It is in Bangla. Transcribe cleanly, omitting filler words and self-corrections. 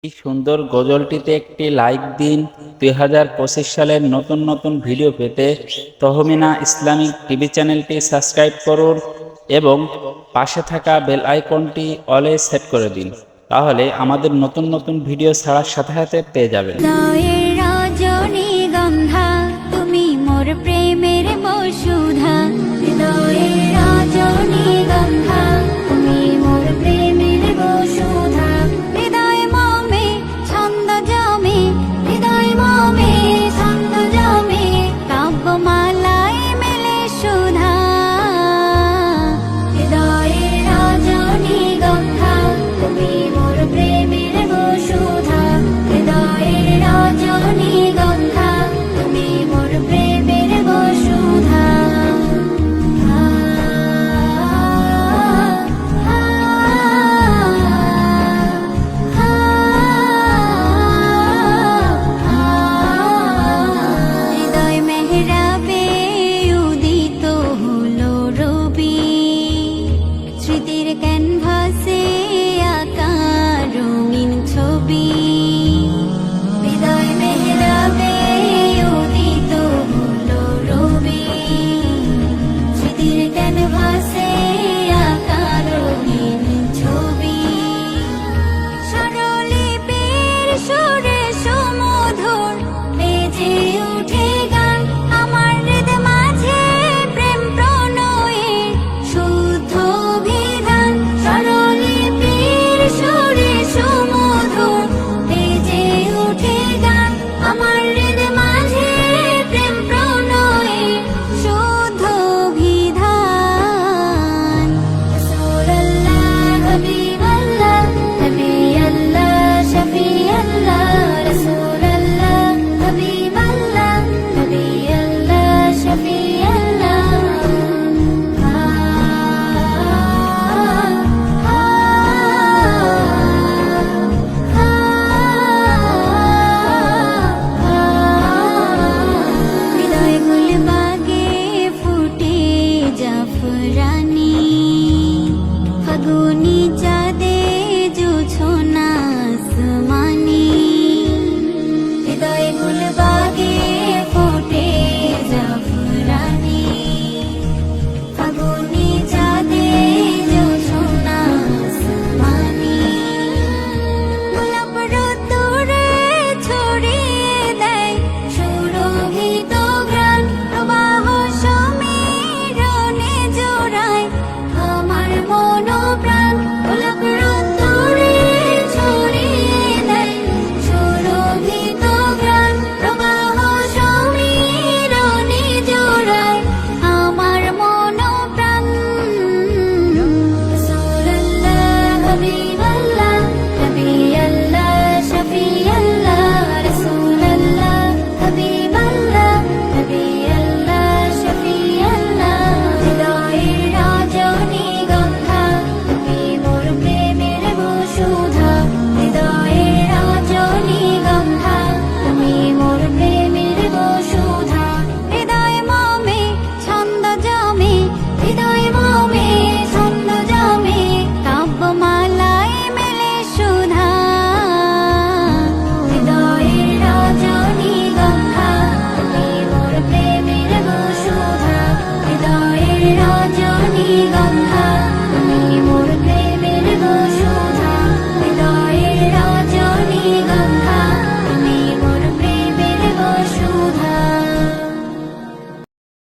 এই সুন্দর গজলটিতে একটি লাইক দিন। 2025 সালের নতুন নতুন ভিডিও পেতে তহমিনা ইসলামিক টিভি চ্যানেলটি সাবস্ক্রাইব করুন এবং পাশে থাকা বেল আইকনটি অলে সেট করে দিন। তাহলে আমাদের নতুন নতুন ভিডিও ছাড়ার সাথে সাথে পেয়ে যাবেন। রজনীগন্ধা তুমি মোর প্রেমের মৌসুম।